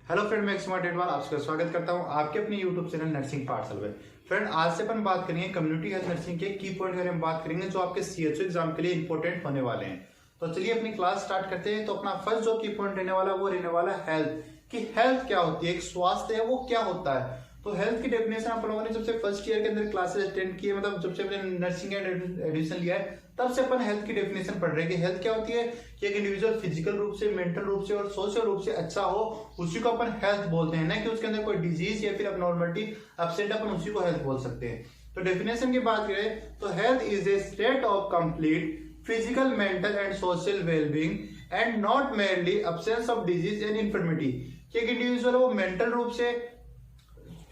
Hello friend, मैं एक्समा टेटवाल आपका स्वागत करता हूं आपके अपने यूट्यूब चैनल नर्सिंग पाठशाला में। फ्रेंड, आज से अपन बात करेंगे कम्युनिटी हेल्थ नर्सिंग के की पॉइंट के बारे में बात करेंगे जो आपके सीएचओ एग्जाम के लिए इंपॉर्टेंट होने वाले हैं। तो चलिए अपनी क्लास स्टार्ट करते हैं। तो अपना फर्स्ट जो की पॉइंट रहने वाला वो रहने वाला हेल्थ की हेल्थ क्या होती है, एक स्वास्थ्य है वो क्या होता है। तो हेल्थ की डेफिनेशन आप लोगों ने जब से फर्स्ट ईयर के अंदर क्लासेस अटेंड किए, मतलब जब से अपने नर्सिंग एडमिशन लिया है तब से अपन हेल्थ की डेफिनेशन पढ़ रहे हैं कि हेल्थ क्या होती है कि एक इंडिविजुअल फिजिकल रूप से, मेंटल रूप से और सोशल रूप से अच्छा हो, उसी को अपन हेल्थ बोलते हैं, ना कि उसके अंदर कोई डिजीज या फिर अबनॉर्मलिटी एब्सेंट, अपन उसी को हेल्थ बोल सकते हैं। तो डेफिनेशन की बात करें तो health is a state of complete physical, mental and social wellbeing and not merely absence of disease and infirmity. एक इंडिविजुअल वो मेंटल रूप से,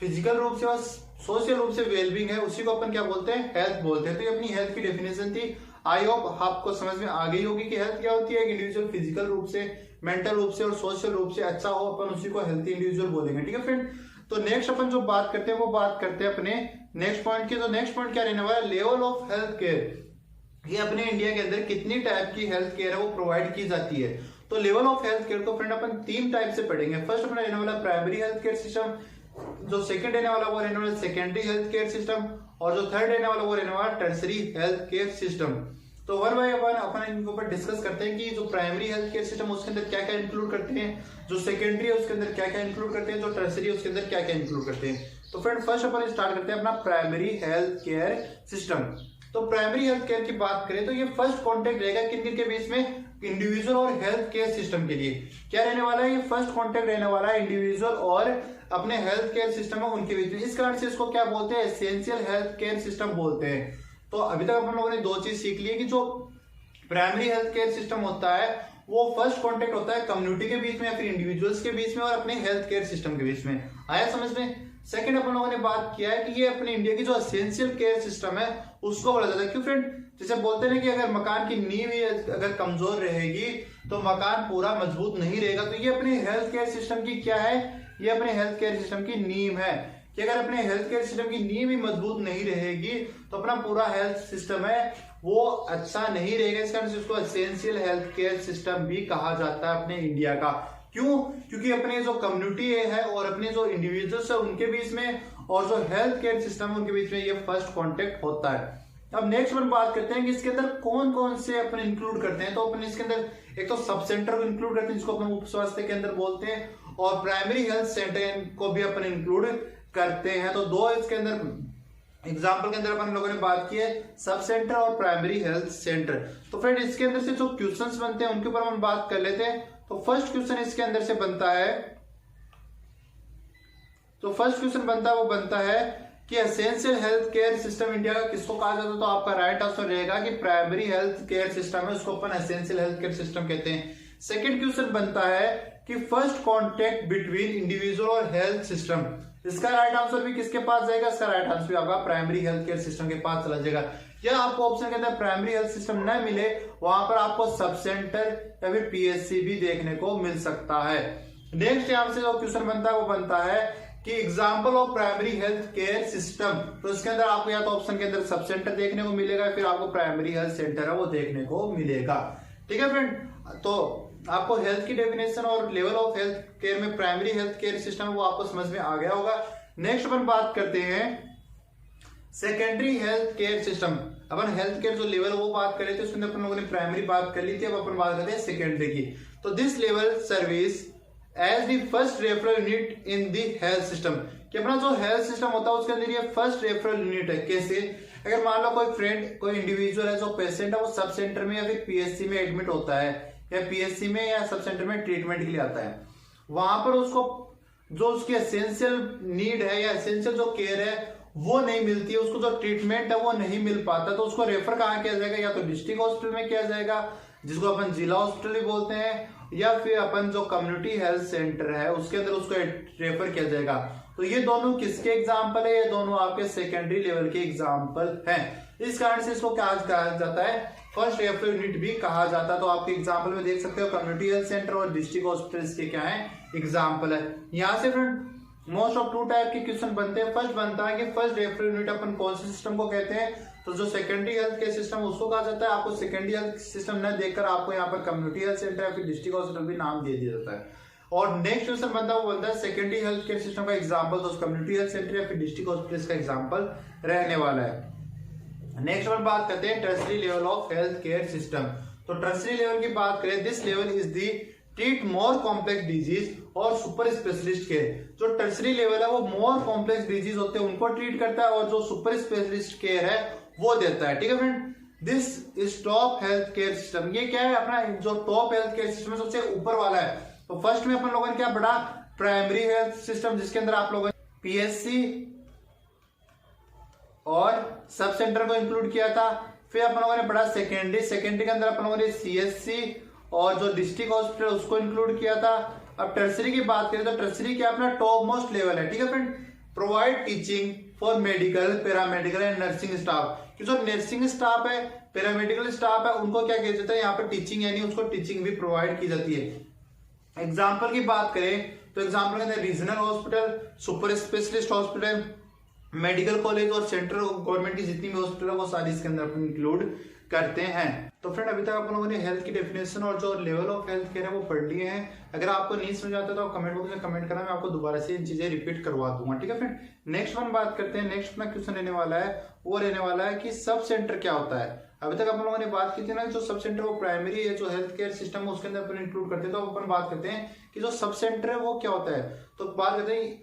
फिजिकल रूप से और सोशल रूप से वेलबींग है, उसी को अपन क्या बोलते हैं, हेल्थ बोलते हैं। तो ये अपनी हेल्थ की डेफिनेशन थी। आई होप आपको समझ में आ गई होगी कि हेल्थ क्या होती है। एक इंडिविजुअल फिजिकल रूप से, मेंटल रूप से और सोशल रूप से अच्छा हो, अपन उसी को हेल्थी इंडिविजुअल बोलेंगे। ठीक है फ्रेंड। तो नेक्स्ट अपन जो बात करते हैं वो बात करते हैं अपने नेक्स्ट पॉइंट की। तो नेक्स्ट पॉइंट क्या रहने वाला है, लेवल ऑफ हेल्थ केयर। ये अपने इंडिया के अंदर कितनी टाइप की हेल्थ केयर है वो प्रोवाइड की जाती है। तो लेवल ऑफ हेल्थ केयर को फ्रेंड अपन तीन टाइप से पढ़ेंगे। फर्स्ट अपना रहने वाला प्राइमरी हेल्थ केयर सिस्टम, जो सेकंड रहने वाला वो रहने वाला सेकेंडरी हेल्थ केयर सिस्टम, और जो थर्ड रहने वाला वो रहने वाला टर्सरी हेल्थ केयर सिस्टम। तो वन बाय वन अपन इनके ऊपर डिस्कस करते हैं कि जो प्राइमरी हेल्थ केयर सिस्टम उसके अंदर क्या क्या इंक्लूड करते हैं, जो सेकेंडरी है उसके अंदर क्या क्या इंक्लूड करते हैं, जो टर्सरी है उसके अंदर क्या क्या इंक्लूड करते हैं। तो फ्रेंड फर्स्ट अपन स्टार्ट करते हैं अपना प्राइमरी हेल्थ केयर सिस्टम। तो प्राइमरी हेल्थ केयर की बात करें तो ये फर्स्ट कॉन्टेक्ट रहेगा किन के बीच में, इंडिविजुअल और हेल्थ केयर सिस्टम के लिए क्या रहने वाला है, ये फर्स्ट कॉन्टेक्ट रहने वाला है इंडिविजुअल और अपने हेल्थ केयर सिस्टम है उनके बीच में। इस कारण से इसको क्या बोलते हैं, एसेंशियल हेल्थ केयर सिस्टम बोलते हैं। तो अभी तक अपन लोगों ने दो चीज सीख ली है कि जो प्राइमरी हेल्थ केयर सिस्टम होता है वो फर्स्ट कांटेक्ट होता है कम्युनिटी के बीच में या फिर इंडिविजुअल्स के बीच में और अपने हेल्थ केयर सिस्टम के बीच में। आया समझ में। सेकंड अपन लोगों ने बात किया है कि ये अपने इंडिया की जो एसेंशियल केयर सिस्टम है उसको बोला जाता है। क्यों फ्रेंड, जैसे बोलते हैं कि अगर मकान की नींव ही अगर कमजोर रहेगी तो मकान पूरा मजबूत नहीं रहेगा। तो ये अपने हेल्थ केयर सिस्टम की क्या है, ये अपने हेल्थ केयर सिस्टम की नींव है कि अगर अपने हेल्थ केयर सिस्टम की नींव ही मजबूत नहीं रहेगी तो अपना पूरा हेल्थ सिस्टम है वो अच्छा नहीं रहेगा। इस कारण से उसको एसेंशियल हेल्थ केयर सिस्टम भी कहा जाता है अपने इंडिया का। क्यों, क्योंकि अपने जो कम्युनिटी है और अपने जो इंडिविजुअल्स है उनके बीच में और जो हेल्थ केयर सिस्टम है उनके बीच में ये फर्स्ट कॉन्टेक्ट होता है। अब नेक्स्ट अपन बात करते हैं कि इसके अंदर कौन कौन से अपन इंक्लूड करते हैं। तो अपन इसके अंदर एक तो सब सेंटर को इंक्लूड करते हैं जिसको अपन उप स्वास्थ्य के अंदर बोलते हैं, और प्राइमरी हेल्थ सेंटर को भी अपन इंक्लूड करते हैं। तो दो इसके अंदर एग्जाम्पल के अंदर अपन लोगों ने बात की है, सब सेंटर और प्राइमरी हेल्थ सेंटर। तो फ्रेंड इसके अंदर से जो क्वेश्चंस बनते हैं उनके ऊपर हम बात कर लेते हैं। तो फर्स्ट क्वेश्चन इसके अंदर से बनता है, तो फर्स्ट क्वेश्चन बनता है वो बनता है कि essential health care system India का किसको कहा जाता है। तो आपका राइट आंसर रहेगा कि प्राइमरी हेल्थ केयर सिस्टम है उसको अपन एसेंशियल हेल्थ केयर सिस्टम कहते हैं। सेकंड क्वेश्चन बनता है कि फर्स्ट कांटेक्ट बिटवीन इंडिविजुअल और हेल्थ सिस्टम, इसका राइट आंसर भी किसके पास जाएगा, इसका राइट आंसर भी आपका प्राइमरी हेल्थ केयर सिस्टम के पास चला जाएगा। या आपको ऑप्शन के अंदर प्राइमरी हेल्थ सिस्टम न मिले वहां पर आपको सब सेंटर या फिर पीएचसी भी देखने को मिल सकता है। नेक्स्ट यहां से जो क्वेश्चन बनता है वो बनता है कि example of primary health care system. तो इसके अंदर आपको या तो ऑप्शन के अंदर सब सेंटर देखने को मिलेगा फिर आपको प्राइमरी हेल्थ सेंटर है वो देखने को मिलेगा। ठीक है फ्रेंड, तो आपको हेल्थ की डेफिनेशन और लेवल ऑफ हेल्थ केयर में प्राइमरी हेल्थ केयर सिस्टम वो आपको समझ में आ गया होगा। नेक्स्ट अपन बात करते हैं सेकेंडरी हेल्थ केयर सिस्टम। अपन हेल्थ केयर जो लेवल वो बात कर रहे थे उसके अंदर अपन लोगों ने प्राइमरी बात कर ली थी, अब अपन बात करते हैं सेकेंडरी की। तो this level service as the first referral unit in the health system, कि अपना जो हेल्थ सिस्टम होता है उसके अंदर ये फर्स्ट रेफरल यूनिट है। कैसे, अगर मान लो कोई फ्रेंड, कोई इंडिविजुअल है जो पेशेंट है वो सब सेंटर में या फिर पीएचसी में एडमिट होता है या पीएचसी में या सब सेंटर में ट्रीटमेंट के लिए आता है, वहां पर उसको जो उसकी एसेंशियल नीड है या एसेंशियल जो केयर है वो नहीं मिलती है, उसको जो ट्रीटमेंट है वो नहीं मिल पाता, तो उसको रेफर कहाँ किया जाएगा, या तो डिस्ट्रिक्ट हॉस्पिटल में किया जाएगा जिसको अपन जिला हॉस्पिटल भी बोलते हैं, या फिर अपन जो कम्युनिटी हेल्थ सेंटर है उसके अंदर उसको रेफर किया जाएगा। तो ये दोनों किसके एग्जाम्पल है, ये दोनों आपके सेकेंडरी लेवल के एग्जाम्पल हैं। इस कारण से इसको क्या कहा जाता है, फर्स्ट रेफरल यूनिट भी कहा जाता है। तो आपके एग्जाम्पल में देख सकते हो कम्युनिटी हेल्थ सेंटर और डिस्ट्रिक्ट हॉस्पिटल के क्या है एग्जाम्पल है। यहाँ से friend most of two type के क्वेश्चन बनते हैं। फर्स्ट बनता है कि फर्स्ट रेफरल यूनिट अपन कौन से सिस्टम को कहते हैं, तो जो सेकेंडरी हेल्थ केयर सिस्टम उसको कहा जाता है। आपको सेकेंडरी हेल्थ सिस्टम न देखकर आपको यहाँ पर कम्युनिटी हेल्थ सेंटर या फिर डिस्ट्रिक्ट हॉस्पिटल भी नाम दे दिया जाता है। और नेक्स्ट क्वेश्चन बनता है वो बोलता है सेकेंडरी हेल्थ केयर सिस्टम का एग्जांपल, तो कम्युनिटी हेल्थ सेंटर या फिर डिस्ट्रिक्ट हॉस्पिटल का एग्जांपल रहने वाला है। नेक्स्ट वन बात करते हैं tertiary level of health care system. तो टर्सरी लेवल की बात करें, this level is the treat more complex disease और सुपर स्पेशलिस्ट केयर। जो टर्सरी लेवल है वो मोर कॉम्प्लेक्स डिजीज होते हैं उनको ट्रीट करता है और जो सुपर स्पेशलिस्ट केयर है वो देता है। ठीक है friend, this is top health care system. ये क्या है, अपना जो टॉप हेल्थ केयर सिस्टम है सबसे ऊपर वाला है। तो फर्स्ट में अपन लोगों ने क्या पढ़ा, प्राइमरी हेल्थ सिस्टम, जिसके अंदर आप लोगों ने पीएचसी और सब सेंटर को इंक्लूड किया था। फिर अपन लोगों ने पढ़ा सेकेंडरी के अंदर अपन लोगों ने सीएचसी और जो डिस्ट्रिक्ट हॉस्पिटल उसको इंक्लूड किया था। अब टर्सरी की बात करें तो टर्सरी क्या अपना टॉप मोस्ट लेवल है। ठीक है friend, provide teaching for medical, paramedical and nursing staff. कि जो नर्सिंग स्टाफ है, पैरामेडिकल स्टाफ है, उनको क्या किया जाता है यहाँ पे टीचिंग, यानी उसको टीचिंग भी प्रोवाइड की जाती है। एग्जाम्पल की बात करें तो एग्जाम्पल के अंदर regional hospital, super specialist hospital, medical college और सेंट्रल गवर्नमेंट की जितनी भी हॉस्पिटल है वो सारी इसके अंदर इंक्लूड करते हैं। तो फ्रेंड अभी तक आप लोगों ने हेल्थ की डेफिनेशन और जो लेवल ऑफ हेल्थ केयर है वो पढ़ लिए हैं। अगर आपको नहीं समझ आता तो आप कमेंट बॉक्स में कमेंट करना, मैं आपको दोबारा से इन चीजें रिपीट करवा दूंगा। ठीक है फ्रेंड, नेक्स्ट वन बात करते हैं। नेक्स्ट अपना क्वेश्चन रहने वाला है वो रहने वाला है कि सब सेंटर क्या होता है। अभी तक आप लोगों ने बात की थी ना जो सब सेंटर वो प्राइमरी है, जो हेल्थ केयर सिस्टम है उसके अंदर अपन इंक्लूड करते हैं। तो अपन बात करते हैं कि जो सब सेंटर है वो क्या होता है। तो बात करते हैं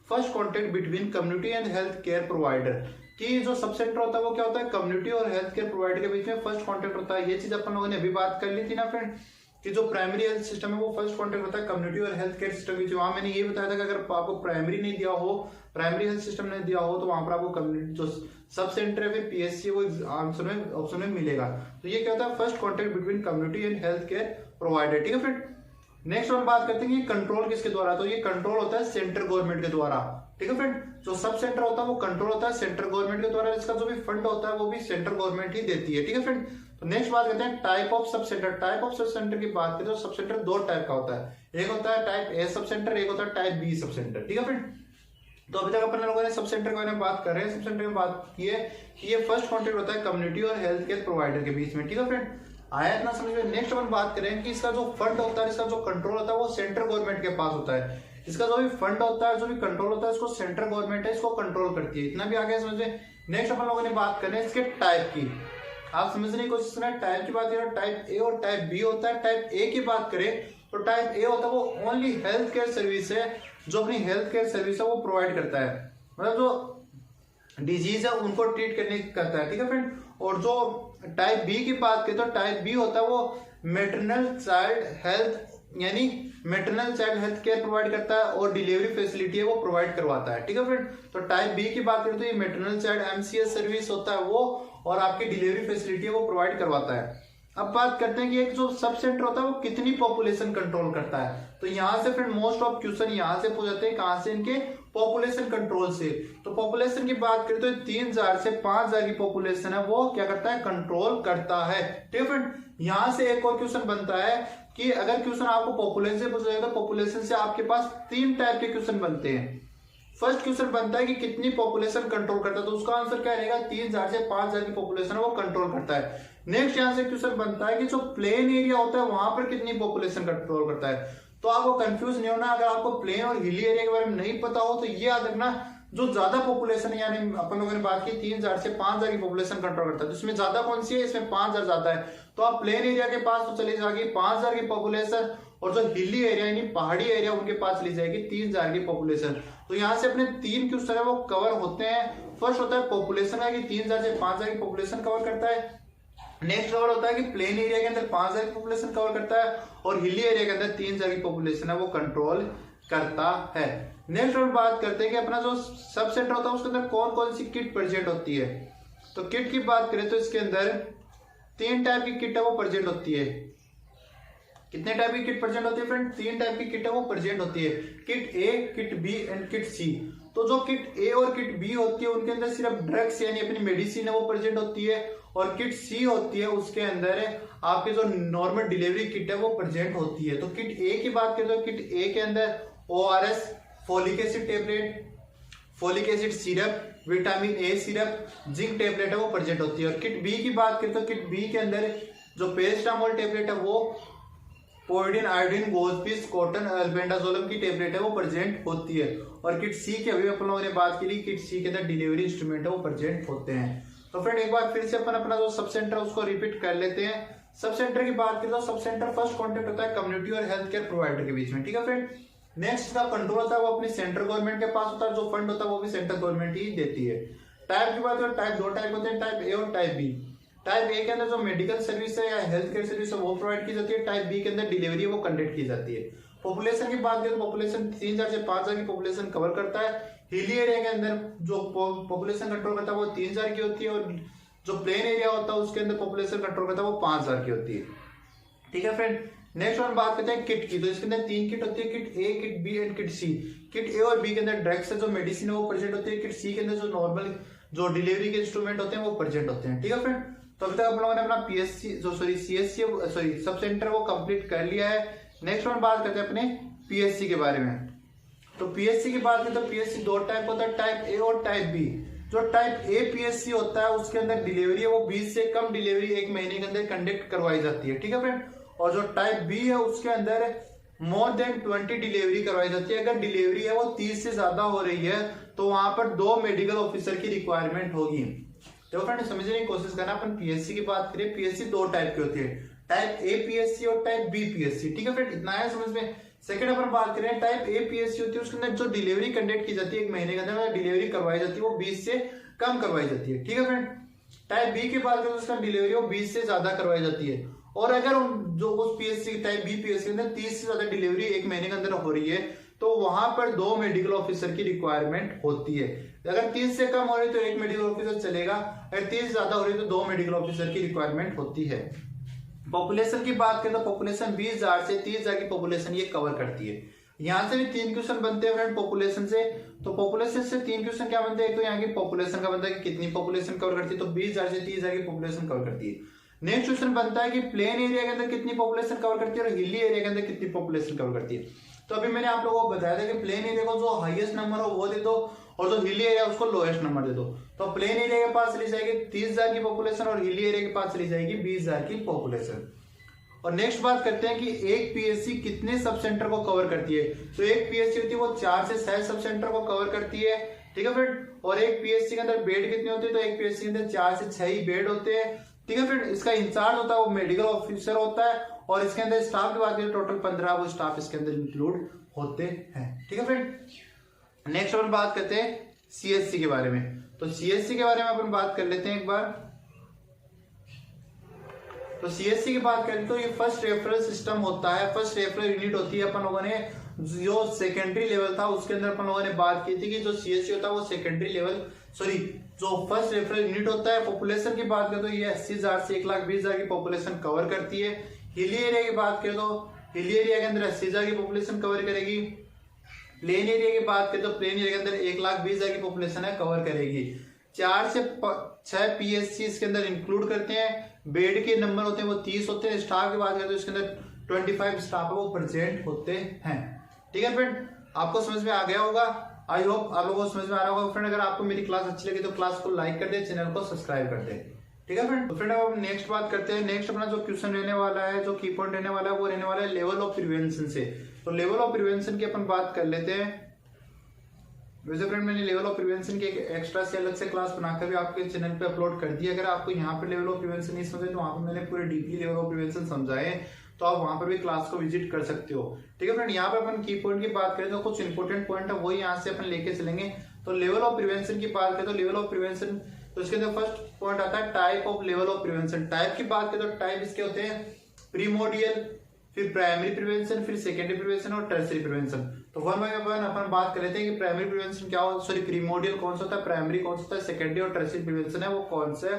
first contact between community and health care provider. कि जो सब सेंटर होता है वो क्या होता है, कम्युनिटी और हेल्थ केयर प्रोवाइडर के बीच में फर्स्ट कॉन्टेक्ट होता है। ये चीज अपन लोगों ने अभी बात कर ली थी ना फ्रेंड, कि जो प्राइमरी हेल्थ सिस्टम है वो फर्स्ट कॉन्टेक्ट होता है कम्युनिटी और हेल्थ केयर सिस्टम के बीच। वहां मैंने ये बताया था कि अगर आपको प्राइमरी नहीं दिया हो, प्राइमरी हेल्थ सिस्टम नहीं दिया हो, तो वहां पर आपको कम्युनिटी जो सब सेंटर है फिर पीएचसी वो ऑप्शन में मिलेगा। तो ये क्या होता है, first contact between community and health care provider. ठीक है फ्रेंड, नेक्स्ट हम बात करते हैं कि कंट्रोल किसके द्वारा। तो ये कंट्रोल होता है सेंट्रल गवर्नमेंट के द्वारा। ठीक है फ्रेंड, जो सब सेंटर होता है वो कंट्रोल होता है सेंट्रल गवर्नमेंट के द्वारा। इसका जो भी फंड होता है वो भी सेंट्रल गवर्नमेंट ही देती है। ठीक है फ्रेंड, तो नेक्स्ट बात करते हैं type of sub centre. Type of sub centre की बात करें तो सब सेंटर दो टाइप का होता है, एक होता है टाइप ए सब सेंटर, एक होता है टाइप बी सब सेंटर। ठीक है फ्रेंड, तो अभी तक अपन लोगों ने सब सेंटर के बारे में बात कर रहे हैं। सब सेंटर में बात की है कि ये फर्स्ट कॉन्टेक्ट होता है कम्युनिटी और हेल्थ केयर प्रोवाइडर के बीच में। ठीक है फ्रेंड, आया इतना समझ में। नेक्स्ट अपन बात करें कि इसका जो फंड होता है, इसका जो कंट्रोल होता है वो सेंट्रल गवर्नमेंट के पास होता है। इसका जो भी फंड होता है, जो भी कंट्रोल होता है, इसको सेंट्रल गवर्नमेंट है इसको कंट्रोल करती है। इतना भी आगे समझ में। नेक्स्ट अपन लोगों ने बात करनी है इसके टाइप की। आप समझने की कोशिश करें, टाइप की बात करें टाइप ए और टाइप बी होता है। टाइप ए की बात करें तो टाइप ए होता है वो ओनली हेल्थ केयर सर्विस है, जो अपनी हेल्थ केयर सर्विस है वो प्रोवाइड करता है, मतलब जो डिजीज है उनको ट्रीट करने करता है। ठीक है फ्रेंड, और जो टाइप बी की बात करें तो टाइप बी होता है वो मेटरनल चाइल्ड हेल्थ, यानी maternal child health care provide करता है और डिलीवरी फैसिलिटी है वो प्रोवाइड करवाता है। ठीक है फ्रेंड, तो टाइप बी की बात करें तो ये मेटरनल चाइल्ड एमसीएस सर्विस होता है वो, और आपकी डिलीवरी फैसिलिटी है वो प्रोवाइड करवाता है। अब बात करते हैं कि एक जो सब सेंटर होता है वो कितनी पॉपुलेशन कंट्रोल करता है। तो यहाँ से फिर मोस्ट ऑफ क्वेश्चन यहाँ से पूछ जाते हैं, कहाँ से, इनके पॉपुलेशन कंट्रोल से। तो पॉपुलेशन की बात करें तो 3000 से 5000 की पॉपुलेशन है वो क्या करता है, कंट्रोल करता है। ठीक है फ्रेंड, यहाँ से एक और क्वेश्चन बनता है कि अगर क्वेश्चन आपको पॉपुलेशन से पूछा जाए तो पॉपुलेशन से आपके पास 3 टाइप के क्वेश्चन बनते हैं। फर्स्ट क्वेश्चन बनता है कि कितनी पॉपुलेशन कंट्रोल करता है, तो उसका आंसर क्या रहेगा, 3000 से 5000 की पॉपुलेशन है वो कंट्रोल करता है। नेक्स्ट यहाँ से क्वेश्चन बनता है कि जो प्लेन एरिया होता है वहां पर कितनी पॉपुलेशन कंट्रोल करता है। तो आपको कंफ्यूज नहीं होना, अगर आपको प्लेन और हिली एरिया के बारे में नहीं पता हो तो ये याद रखना, जो ज्यादा पॉपुलेशन है, यानी अपन लोगों ने बात की 3000 से 5000 की पॉपुलेशन कंट्रोल करता है, तो इसमें ज्यादा कौन सी है, इसमें 5000 ज्यादा है। तो आप प्लेन एरिया के पास तो चली जाएगी 5000 की पॉपुलेशन, और जो हिली एरिया यानी पहाड़ी एरिया उनके पास चली जाएगी 3000 की पॉपुलेशन। तो यहाँ से अपने 3 क्वेश्चन है वो कवर होते हैं। फर्स्ट होता है पॉपुलेशन का कि 3000 से 5000 की पॉपुलेशन कवर करता है। नेक्स्ट कवर होता है कि प्लेन एरिया के अंदर 5000 की पॉपुलेशन कवर करता है, और हिली एरिया के अंदर 3000 की पॉपुलेशन है वो कंट्रोल करता है। नेक्स्ट हम बात करते हैं कि अपना जो सब सेंटर होता है उसके अंदर कौन कौन सी किट प्रेजेंट होती है। तो किट की बात करें तो इसके अंदर 3 टाइप की किट है वो प्रेजेंट होती है। कितने टाइप की किट प्रेजेंट होती है फ्रेंड, 3 टाइप की किट है वो प्रेजेंट होती है, kit A, kit B and kit C. तो जो किट ए और किट बी होती है उनके अंदर सिर्फ ड्रग्स यानी अपनी मेडिसिन है वो प्रेजेंट होती है, और किट सी होती है उसके अंदर आपके जो नॉर्मल डिलीवरी किट है वो प्रेजेंट होती है। तो किट ए की बात करें तो किट ए के अंदर ORS, folic acid tablet, folic acid syrup, vitamin A syrup, zinc tablet है वो प्रेजेंट होती है। और किट बी की बात करें तो किट बी के अंदर जो पैरासिटामोल टेबलेट है वो पोइडिन, आयोडीन, गोजपीस, कॉटन, अल्बेंडाजोलम की टेबलेट है वो प्रेजेंट होती है। और किट सी की अभी अपन लोगों ने बात की, किट सी के अंदर डिलीवरी इंस्ट्रूमेंट है वो प्रेजेंट होते हैं। तो फ्रेंड एक बार फिर से अपन अपना जो सब सेंटर उसको रिपीट कर लेते हैं। सब सेंटर की बात करें तो सब सेंटर फर्स्ट कॉन्टेक्ट होता है कम्युनिटी और हेल्थ केयर प्रोवाइडर के बीच में, ठीक है फ्रेंड। नेक्स्ट का कंट्रोल होता है वो अपनी सेंट्रल गवर्नमेंट के पास होता है, जो फंड होता है वो भी सेंट्रल गवर्नमेंट ही देती है। टाइप की बात करें, टाइप दो टाइप होते हैं, टाइप ए और टाइप बी। टाइप ए के अंदर जो मेडिकल सर्विस है या हेल्थ केयर सर्विस है वो प्रोवाइड की जाती है। टाइप बी के अंदर डिलीवरी है वो कंडक्ट की जाती है। पॉपुलेशन की बात करें तो पॉपुलेशन 3000 से 5000 की पॉपुलेशन कवर करता है। हिली एरिया के अंदर जो पॉपुलेशन कंट्रोल करता है वो 3000 की होती है, और जो प्लेन एरिया होता है उसके अंदर पॉपुलेशन कंट्रोल करता है वो 5000 की होती है, ठीक है फ्रेंड। नेक्स्ट वन बात करते हैं किट की। तो इसके अंदर 3 किट होती है, kit A, kit B and kit C. Kit A और बी के अंदर ड्रग्स है जो मेडिसिन है वो प्रेजेंट होती है। किट सी के अंदर जो नॉर्मल जो डिलीवरी के इंस्ट्रूमेंट होते हैं वो प्रेजेंट होते हैं, ठीक है फ्रेंड। तो अभी तक आप लोगों ने अपना पीएससी सीएससी सब सेंटर वो कंप्लीट कर लिया है। नेक्स्ट वन बात करते हैं अपने पीएससी के बारे में। तो पीएससी की बात करें तो पीएससी दो टाइप होता है, टाइप ए और टाइप बी। जो टाइप ए पीएससी होता है उसके अंदर डिलीवरी है वो 20 से कम डिलीवरी एक महीने के अंदर कंडक्ट करवाई जाती है, ठीक है फ्रेंड। और जो टाइप बी है उसके अंदर मोर देन 20 डिलीवरी करवाई जाती है। अगर डिलीवरी है वो 30 से ज्यादा हो रही है तो वहां पर 2 मेडिकल ऑफिसर की रिक्वायरमेंट होगी। तो फ्रेंड समझने की कोशिश करना, अपन पीएससी की बात करें, पीएससी दो टाइप की होती है, टाइप ए पीएससी और टाइप बी पीएससी, ठीक है फ्रेंड। इतना है समझ में। सेकंड अपन बात करें, टाइप ए पीएससी होती है उसके अंदर जो डिलीवरी कंडक्ट की जाती है एक महीने के अंदर डिलीवरी करवाई जाती है वो 20 से कम करवाई जाती है, ठीक है फ्रेंड। टाइप बी की बात करें तो उसका डिलीवरी वो 20 से ज्यादा करवाई जाती है। और अगर जो उस पीएससी टाइप बी पीएससी के अंदर 30 से ज्यादा डिलीवरी एक महीने के अंदर हो रही है तो वहां पर 2 मेडिकल ऑफिसर की रिक्वायरमेंट होती है। अगर 30 से कम हो रही तो 1 मेडिकल ऑफिसर चलेगा, अगर 30 से ज्यादा हो रही तो 2 मेडिकल ऑफिसर की रिक्वायरमेंट होती है। पॉपुलेशन की बात करें तो पॉपुलेशन 20,000 से 30,000 की पॉपुलेशन ये कवर करती है। यहां से भी 3 क्वेश्चन बनते हैं फ्रेंड पॉपुलेशन से। तो पॉपुलेशन से 3 क्वेश्चन क्या बनते हैं, एक तो यहाँ की पॉपुलेशन का बनता है कि कितनी पॉपुलेशन कवर करती है, तो 20,000 से 30,000 की पॉपुलेशन कवर करती है। नेक्स्ट क्वेश्चन बनता है कि प्लेन एरिया के अंदर कितनी पॉपुलेशन कवर करती है और हिली एरिया के अंदर कितनी पॉपुलेशन कवर करती है। तो अभी मैंने आप लोगों को बताया था कि प्लेन एरिया को जो हाईएस्ट नंबर हो वो दे दो और जो हिली एरिया उसको लोएस्ट नंबर दे दो। तो प्लेन एरिया के पास चली जाएगी 30,000 की पॉपुलेशन और हिली एरिया के पास चली जाएगी 20,000 की पॉपुलेशन। और नेक्स्ट बात करते हैं कि एक पीएससी कितने सब सेंटर को कवर करती है। तो एक पीएससी होती है वो 4 से 6 सब सेंटर को कवर करती है, ठीक है फ्रेंड। और एक पीएससी के अंदर बेड कितने होते हैं, तो एक पीएससी के अंदर 4 से 6 ही बेड होते हैं, ठीक है फ्रेंड। इसका इंचार्ज होता है वो मेडिकल ऑफिसर होता है और इसके अंदर स्टाफ की बात करें टोटल 15 वो स्टाफ इसके अंदर इंक्लूड होते हैं, ठीक है फ्रेंड। नेक्स्ट अपन बात करते हैं सीएससी के बारे में। तो सीएससी के बारे में अपन बात कर लेते हैं एक बार। तो सीएससी की बात करें तो ये फर्स्ट रेफरल सिस्टम होता है, फर्स्ट रेफरल यूनिट होती है। अपन लोगों ने जो सेकेंडरी लेवल था उसके अंदर अपन लोगों ने बात की थी कि जो सीएससी होता है वो सेकेंडरी लेवल जो फर्स्ट रेफरल यूनिट होता है। पॉपुलेशन की बात करें तो ये 80,000 से 1,20,000 की पॉपुलेशन कवर करती है। हिली एरिया की बात करें तो हिली एरिया के अंदर 80,000 की पॉपुलेशन कवर करेगी। प्लेन एरिया की बात करें तो प्लेन एरिया के अंदर 1,20,000 की पॉपुलेशन है कवर करेगी। 4 से 6 पीएससी इसके अंदर इंक्लूड करते हैं। बेड के नंबर होते हैं वो 30 होते हैं। स्टाफ की बात करें तो इसके अंदर 25 स्टाफ वो प्रेजेंट होते हैं, ठीक है फ्रेंड। आपको समझ में आ गया होगा, आई होप आप लोगों को समझ में आ रहा होगा फ्रेंड। अगर आपको मेरी क्लास अच्छी लगी तो क्लास को लाइक कर दे, चैनल को सब्सक्राइब कर दे, ठीक है फ्रेंड। तो फ्रेंड अब नेक्स्ट बात करते हैं। नेक्स्ट अपना जो क्वेश्चन रहने वाला है, जो की पॉइंट रहने वाला है वो रहने वाला है लेवल ऑफ प्रिवेंशन से। तो लेवल ऑफ प्रिवेंशन की अपन बात कर लेते हैं। वैसे फ्रेंड मैंने लेवल ऑफ प्रिवेंशन की एक एक्स्ट्रा से अलग से क्लास बनाकर भी आपके चैनल पे अपलोड कर दी। अगर आपको यहाँ पे लेवल ऑफ प्रिवेंशन नहीं समझे तो वहाँ पे मैंने पूरे डीपली लेवल ऑफ प्रिवेंशन समझाए, तो आप वहां पर भी क्लास को विजिट कर सकते हो, ठीक है फ्रेंड। यहाँ पे अपन की पॉइंट की बात करें तो कुछ इंपॉर्टेंट पॉइंट है वही यहाँ से अपन लेके चलेंगे। तो लेवल ऑफ प्रिवेंशन की बात करें तो लेवल ऑफ प्रिवेंशन तो इसके अंदर फर्स्ट पॉइंट आता है type of level of prevention. Type की बात करें तो टाइप इसके होते हैं प्रीमोडियल, फिर प्राइमरी प्रिवेंशन, फिर सेकेंडरी प्रिवेंशन और टर्सरी प्रिवेंशन। तो वन बाय वन अपन बात कर लेते हैं कि प्राइमरी प्रिवेंशन क्या हो, सॉरी प्रीमोडियल कौन सा होता है, प्राइमरी कौन सा होता है, सेकेंडरी और टर्सरी प्रिवेंशन है वो कौन सा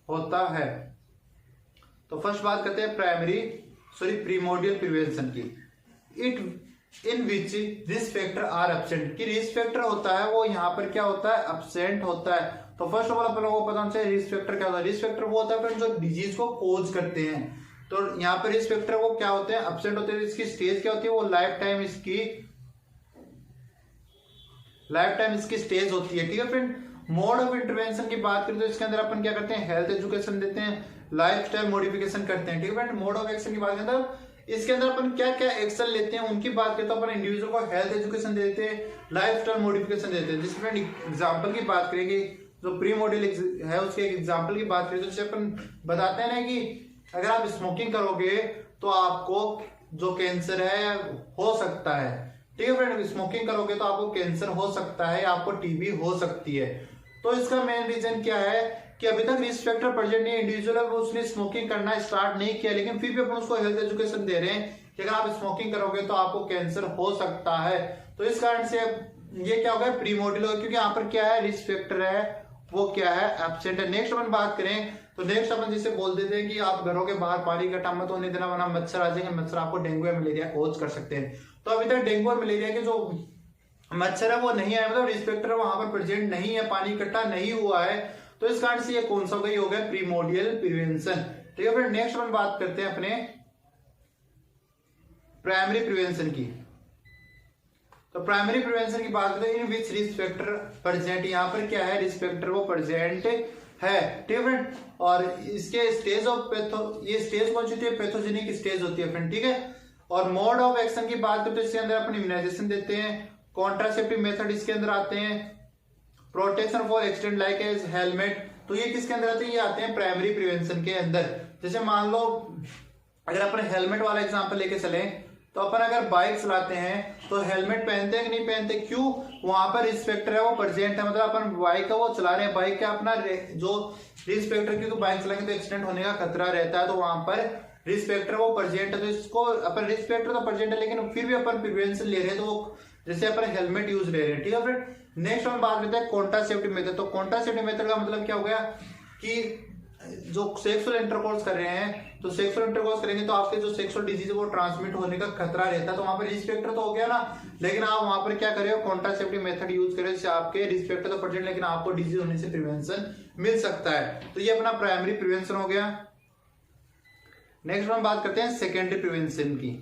होता है। तो फर्स्ट बात करते हैं प्रीमोडियल प्रिवेंशन की। It in which risk factor are absent, कि रिस्क फैक्टर होता है वो यहाँ पर क्या होता है, एब्सेंट होता है। तो फर्स्ट ऑफ ऑल अपन लोगों को पता होना चाहिए रिस्क फैक्टर क्या होता है। रिस्क फैक्टर वो होता है जो डिजीज को कोज करते हैं। तो यहाँ पर रिस्क फैक्टर वो क्या होते हैं, एब्सेंट होते हैं। इसकी स्टेज क्या होती है, वो लाइफ टाइम इसकी स्टेज होती है, ठीक है फ्रेंड। मोड ऑफ इंटरवेंशन की बात करें तो इसके अंदर अपन क्या करते हैं, हेल्थ एजुकेशन देते हैं, लाइफस्टाइल मॉडिफिकेशन करते हैं, ठीक है फ्रेंड। मोड ऑफ एक्शन की बात करें तो इसके अंदर अपन क्या क्या एक्शन लेते हैं उनकी बात करते हैं। अपन इंडिविजुअल को हेल्थ एजुकेशन देते हैं, लाइफ स्टाइल मॉडिफिकेशन देते हैं। जिसमें एग्जाम्पल की बात करेंगे, जो प्री मॉड्यूल है उसके एग्जाम्पल की बात करें तो जैसे अपन बताते हैं ना कि अगर आप स्मोकिंग करोगे तो आपको जो कैंसर है हो सकता है। ठीक है फ्रेंड, स्मोकिंग करोगे तो आपको कैंसर हो सकता है, आपको टीबी हो सकती है। तो इसका मेन रीजन क्या है कि अभी तक रिस्क फैक्टर प्रेजेंट नहीं है, इंडिविजुअल है वो उसने स्मोकिंग करना स्टार्ट नहीं किया, लेकिन फिर भी अपन उसको हेल्थ एजुकेशन दे रहे हैं कि अगर आप स्मोकिंग करोगे तो आपको कैंसर हो सकता है। तो इस कारण से ये क्या होगा, प्री मॉड्यूल होगा, क्योंकि यहाँ पर क्या है रिस्क फैक्टर है वो क्या है एब्सेंट है। नेक्स्ट अपन बात करें तो नेक्स्ट अपन जिसे बोल देते हैं कि आप घरों के बाहर पानी इकट्ठा मत होने देना, वरना मच्छर आ जाएंगे, मच्छर आपको डेंगू या मलेरिया कोज कर सकते हैं। तो अभी तक डेंगू और मलेरिया के जो मच्छर है वो नहीं आया, मतलब रिस्क फैक्टर वहां पर प्रेजेंट नहीं है, पानी इकट्ठा नहीं हुआ है। तो इस कारण से ये कौन सा हो गया प्रीमोडियल प्रिवेंशन। ठीक है फिर नेक्स्ट अपन बात करते हैं अपने प्राइमरी प्रिवेंशन की। तो प्राइमरी प्रिवेंशन की बात करें इन विच रिस्क फैक्टर प्रेजेंट, यहाँ पर क्या है रिस्क फैक्टर वो प्रेजेंट है। ठीक है फ्रेंड, और इसके स्टेज ऑफ ये स्टेज कौन सी होती है, पैथोजेनिक स्टेज होती है फ्रेंड। ठीक है, और मोड ऑफ एक्शन की बात करें तो इसके अंदर अपन इम्यूनाइजेशन देते हैं, कॉन्ट्रासेप्टिव मेथड इसके अंदर आते हैं, protection for accident like as helmet. तो ये किसके अंदर आते हैं, ये आते हैं प्राइमरी प्रिवेंशन के अंदर। जैसे मान लो अगर अपन हेलमेट वाला एग्जांपल लेके चले तो अपन अगर बाइक चलाते हैं तो हेलमेट पहनते हैं कि नहीं पहनते, क्यों, वहां पर रिस्क फैक्टर है वो प्रेजेंट है, मतलब अपन बाइक का वो चला रहे हैं, बाइक का अपना जो रिस्क फैक्टर, क्योंकि बाइक चलाएंगे तो एक्सीडेंट होने का खतरा रहता है, तो वहां पर रिस्क फैक्टर वो प्रेजेंट है। तो इसको अपन रिस्क फैक्टर तो प्रेजेंट है लेकिन फिर भी अपन प्रिवेंशन ले रहे हैं, तो वो जैसे अपन हेलमेट यूज ले रहे हैं। ठीक है फ्रेंड, नेक्स्ट हम बात करते हैं कॉन्ट्रासेप्टिव मेथड। तो कॉन्ट्रासेप्टिव मेथड का मतलब क्या हो गया कि जो सेक्सुअल इंटरकोर्स कर रहे हैं, तो सेक्सुअल इंटरकोर्स करेंगे तो आपके जो सेक्सुअल डिजीज है वो ट्रांसमिट होने का खतरा रहता है, तो वहां पर रिस्क फैक्टर तो हो गया ना, लेकिन आप वहां पर क्या कर रहे हो कॉन्ट्रासेप्टिव मेथड यूज कर रहे हो, आपके रिस्क फैक्टर तो प्रेजेंट लेकिन आपको डिजीज होने से प्रिवेंशन मिल सकता है। तो ये अपना प्राइमरी प्रिवेंशन हो गया। नेक्स्ट हम बात करते हैं सेकेंडरी प्रिवेंशन की।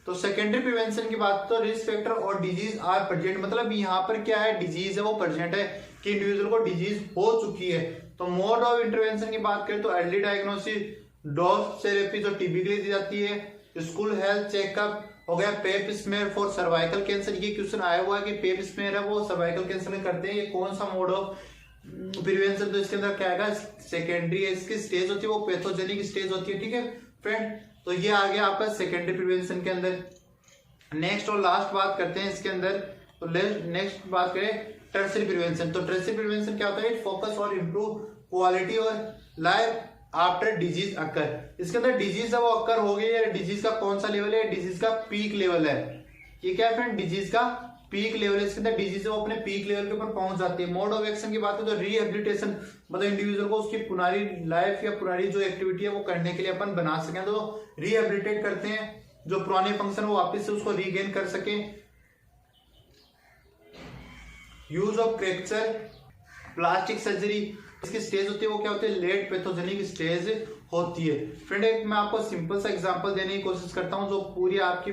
तो सेकेंडरी प्रिवेंशन की बात तो रिस्क फैक्टर और डिजीज आर प्रेजेंट, मतलब यहाँ पर क्या है डिजीज है वो प्रेजेंट है कि इंडिविजुअल को डिजीज हो चुकी है। तो मोड ऑफ इंटरवेंशन की बात करें तो अर्ली डायग्नोसिस, डोप थेरेपी जो टीबी के लिए दी जाती है, स्कूल हेल्थ चेकअप हो गया, पेप स्मेयर फॉर सर्वाइकल कैंसर। ये क्वेश्चन आया हुआ है कि पेप स्मेयर है वो सर्वाइकल कैंसर में करते हैं, ये कौन सा मोड ऑफ प्रिवेंशन, तो इसके अंदर क्या आएगा सेकेंडरी, इसकी स्टेज होती है वो पैथोजेनिक स्टेज होती है। ठीक है फ्रेंड, तो ये आ गया आपका सेकेंडरी प्रिवेंशन के अंदर। नेक्स्ट और लास्ट बात करते हैं इसके अंदर, तो नेक्स्ट बात करें टर्शियरी प्रिवेंशन। तो टर्शियरी प्रिवेंशन क्या होता है, फोकस और इम्प्रूव क्वालिटी और लाइफ आफ्टर डिजीज अकर। इसके अंदर डिजीज है वो अकर हो गई है, डिजीज का कौन सा लेवल है, डिजीज का पीक लेवल है। ये क्या है फ्रेंड, डिजीज का पीक लेवल है, इसके अंदर डिजीज है वो अपने पीक लेवल के ऊपर पहुंच जाती है। मोड ऑफ एक्शन की बात करें तो रिहेबिलिटेशन, मतलब इंडिविजुअल को उसकी पुरानी लाइफ या पुरानी जो एक्टिविटी है वो करने के लिए अपन बना सकें, तो रिहेबिलिटेट करते हैं, जो पुराने फंक्शन वो वापस से उसको रीगेन कर सकें। Use of fracture, plastic surgery, इसकी स्टेज होती है वो क्या होती है लेट पैथोजेनिक स्टेज होती है। फ्रेंड एक मैं आपको सिंपल सा एग्जांपल देने की कोशिश करता हूं जो पूरी आपकी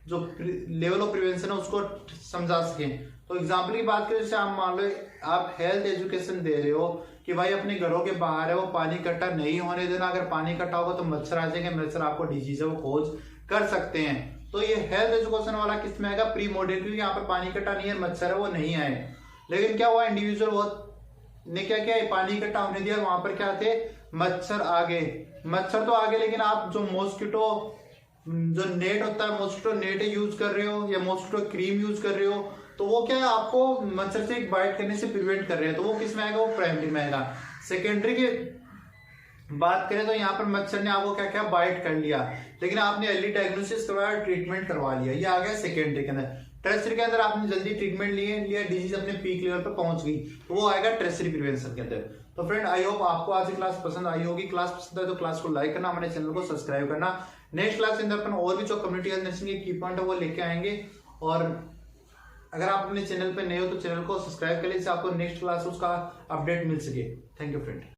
जो लेवल ऑफ प्रिवेंशन है उसको समझा सके। तो एग्जांपल की बात करें, जैसे आप मान लो आप हेल्थ एजुकेशन दे रहे हो कि भाई अपने घरों के बाहर है वो पानी इकट्ठा नहीं होने देना, अगर पानी इकट्ठा होगा तो मच्छर आ जाएंगे, मच्छर आपको डिजीज है वो खोज कर सकते हैं। तो ये हेल्थ एजुकेशन वाला किस में आएगा प्री मॉडल, क्योंकि यहाँ पर पानी इकट्ठा नहीं है, मच्छर है वो नहीं आए, लेकिन क्या हुआ इंडिविजुअल वो ने क्या किया पानी इकट्ठा होने दिया, वहां पर क्या थे मच्छर आ गए, मच्छर तो आ गए, लेकिन आप जो मॉस्किटो जो नेट होता है मॉस्किटो नेट यूज कर रहे हो या मॉस्किटो क्रीम यूज कर रहे हो, तो वो क्या है आपको मच्छर से बाइट करने से प्रिवेंट कर रहे हैं, तो वो किस में आएगा, वो प्राइमरी में आएगा। सेकेंडरी की बात करें तो यहाँ पर मच्छर ने आपको क्या क्या बाइट कर लिया, लेकिन आपने अर्ली डायग्नोसिस करवाया, ट्रीटमेंट करवा लिया, ये आ गया सेकेंडरी के अंदर। टर्शियरी के अंदर आपने जल्दी ट्रीटमेंट लिया, डिजीज अपने पीक लेवल पर पहुंच गई, तो वो आएगा टर्शियरी प्रिवेंशन के अंदर। तो फ्रेंड आई होप आपको आज की क्लास पसंद आई होगी। क्लास पसंद है तो क्लास को लाइक करना, हमारे चैनल को सब्सक्राइब करना। नेक्स्ट क्लास के अंदर अपन और भी जो कम्युनिटी हेल्थ नर्सिंग के की पॉइंट है वो लेके आएंगे, और अगर आप अपने चैनल पे नए हो तो चैनल को सब्सक्राइब कर लीजिए, आपको नेक्स्ट क्लास उसका अपडेट मिल सके। Thank you friend.